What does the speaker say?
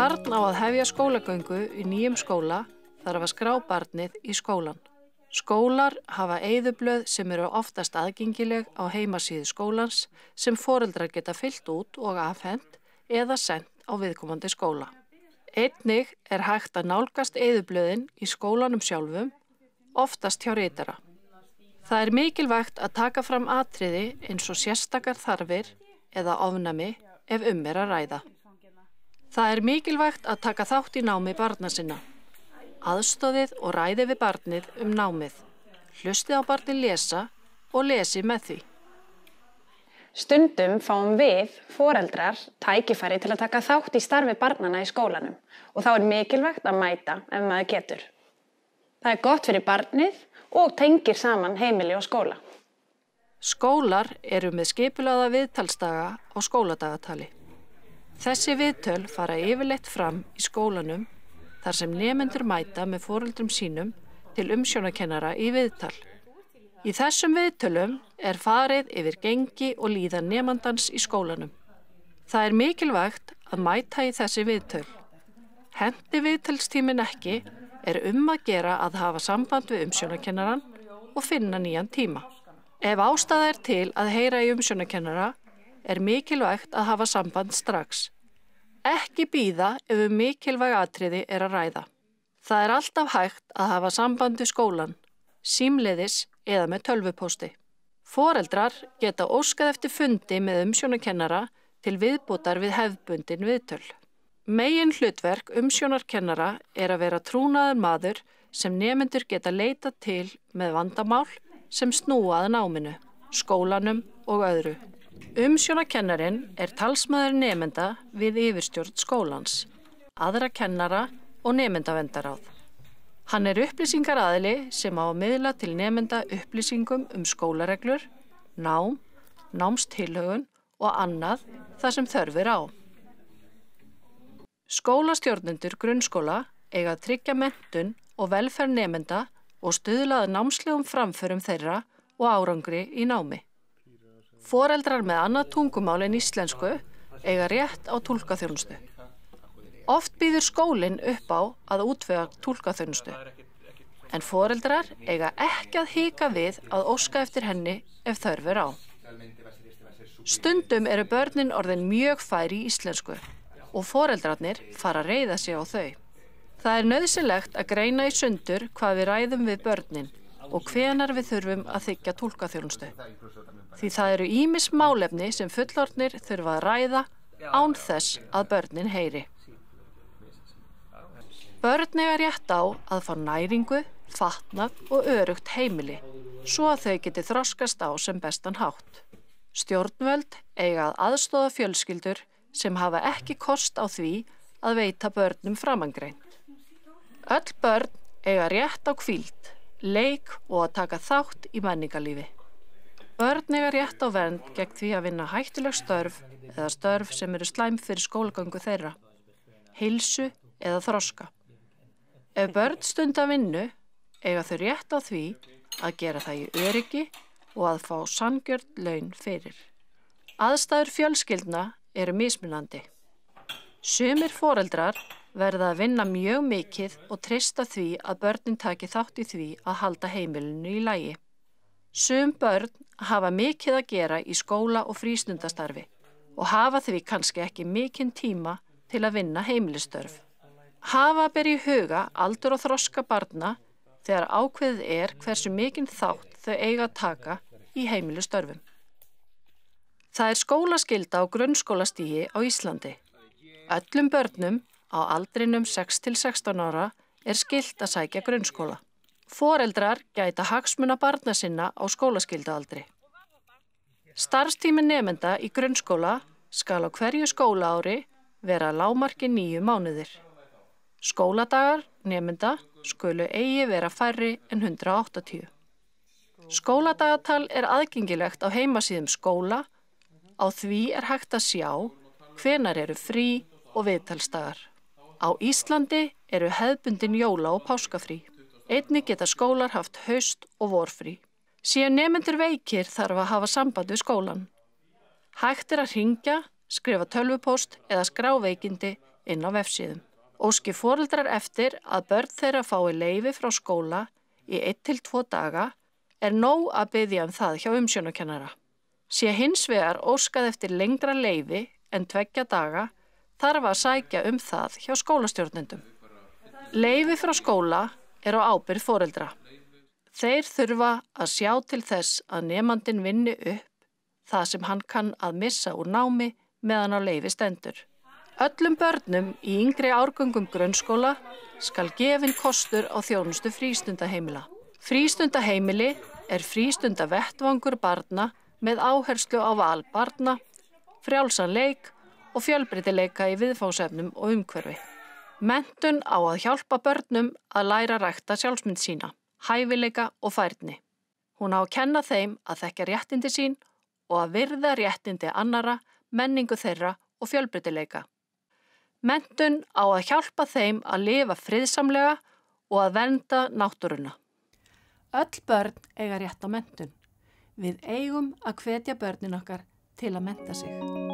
barn á að hefja skólagöngu í nýjum skóla þarf að skrá barnið í skólan. Skólar hafa eyðublöð sem eru oftast aðgengileg á heimasíðu skólans sem foreldrar geta fyllt út og afhent eða sent á viðkomandi skóla. Einnig er hægt að nálgast eyðublöðin í skólanum sjálfum, oftast hjá ritara. Það er mikilvægt að taka fram atriði eins og sérstakar þarfir eða ofnæmi ef er að ræða. Það er mikilvægt að taka þátt í námi barna sinna. Aðstoðið og ræðið við barnið námið. Hlustið á barnið lesa og lesi með því. Stundum fáum við, foreldrar, tækifæri til að taka þátt í starfi barnanna í skólanum og þá er mikilvægt að mæta ef maður getur. Það er gott fyrir barnið og tengir saman heimili og skóla. Skólar eru með skipulagða viðtalsdaga á skóladagatali. Þessi viðtöl fara yfirleitt fram í skólanum þar sem nemendur mæta með foreldrum sínum til umsjónarkennara í viðtal. Í þessum viðtölum er farið yfir gengi og líðan nemandans í skólanum. Það er mikilvægt að mæta í þessi viðtöl. Henti viðtalstíminn ekki er að gera að hafa samband við umsjónarkennaran og finna nýjan tíma. Ef ástæða er til að heyra í umsjónarkennara er mikilvægt að hafa samband strax. Ekki bíða ef mikilvæg atriði er að ræða. Það er alltaf hægt að hafa samband við skólan, símleiðis eða með tölvupósti. Foreldrar geta óskað eftir fundi með umsjónarkennara til viðbótar við hefðbundin viðtöl. Megin hlutverk umsjónarkennara er að vera trúnaður maður sem nemendur geta leitað til með vandamál sem snúa að náminu, skólanum og öðru. Umsjónarkennarinn er talsmaður nemenda við yfirstjórn skólans, aðra kennara og nemendavendaráð. Hann er upplýsingaraðili sem á að miðla til nemenda upplýsingum skólareglur, nám, námstilhögun og annað þar sem þörf er á. Skólastjórnendur grunnskóla eiga að tryggja menntun og velferð nemenda og stuðla að námslegum framförum þeirra og árangri í námi. Foreldrar með annað tungumál en íslensku eiga rétt á túlkaþjónustu. Oft býður skólinn upp á að útvega túlkaþjónustu, en foreldrar eiga ekki að hika við að óska eftir henni ef þörf er á. Stundum eru börnin orðin mjög fær í íslensku og foreldrarnir fara að reiða sig á þau. Það er nauðsynlegt að greina í sundur hvað við ræðum við börnin og hvenær við þurfum að þiggja túlkaþjónustu. Því það eru ýmis málefni sem fullorðnir þurfa að ræða án þess að börnin heyri. Börn eiga rétt á að fá næringu, fatnað og öruggt heimili, svo að þau geti þroskast á sem bestan hátt. Stjórnvöld eiga að aðstoða fjölskyldur sem hafa ekki kost á því að veita börnum framangreint. Öll börn eiga rétt á hvíld, leik og að taka þátt í menningarlífi. Börn eiga rétt á vernd gegn því að vinna hættuleg störf eða störf sem eru slæm fyrir skólagöngu þeirra, heilsu eða þroska. Ef börn stunda vinnu, eiga þau rétt á því að gera það í öryggi og að fá sanngjörn laun fyrir. Aðstæður fjölskyldna eru mismunandi. Sumir foreldrar verða að vinna mjög mikið og treysta því að börnin taki þátt í því að halda heimilinu í lagi. Sum börn hafa mikið að gera í skóla og frístundastarfi og hafa því kannski ekki mikinn tíma til að vinna heimilistörf. Hafa ber í huga aldur og þroska barna þegar ákveðið er hversu mikinn þátt þau eiga að taka í heimilistörfum. Það er skólaskylda á grunnskólastigi á Íslandi. Öllum börnum á aldrinum 6 til 16 ára er skylt að sækja grunnskóla. Foreldrar gæta hagsmuna barna sinna á skólaskyldualdri. Starfstími nemenda í grunnskóla skal á hverju skólaári vera að lágmarki 9 mánuðir. Skóladagar nemenda skulu eigi vera færri en 180. Skóladagatal er aðgengilegt á heimasíðum skóla. Á því er hægt að sjá hvenær eru frí og viðtalsdagar. Á Íslandi eru hefðbundin jóla- og páskafrí. Einnig geta skólar haft haust- og vorfrí. Séu nemendur veikir þarf að hafa samband við skólan. Hægt er að hringja, skrifa tölvupóst eða skrá veikindi inn á vefsíðum. Óski foreldrar eftir að börn þeirra fái leyfi frá skóla í 1 til 2 daga nóg að biðja það hjá umsjónarkennara. Sé hins vegar óskað eftir lengra leyfi en 2 daga þarf að sækja það hjá skólastjórnendum. Leyfi frá skóla á ábyrgð foreldra. Þeir þurfa að sjá til þess að nemandinn vinni upp það sem hann kann að missa úr námi meðan á leyfi stendur. Öllum börnum í yngri árgöngum grunnskóla skal gefinn kostur á þjónustu frístundaheimila. Frístundaheimili frístundavettvangur barna með áherslu á val barna, frjálsan leik og fjölbreytileika í viðfangsefnum og umhverfi. Menntun á að hjálpa börnum að læra rækta sjálfsmynd sína, hæfileika og færni. Hún á að kenna þeim að þekkja réttindi sín og að virða réttindi annarra, menningu þeirra og fjölbreytileika. Menntun á að hjálpa þeim að lifa friðsamlega og að vernda náttúruna. Öll börn eiga rétt á menntun. Við eigum að hvetja börnin okkar til að mennta sig.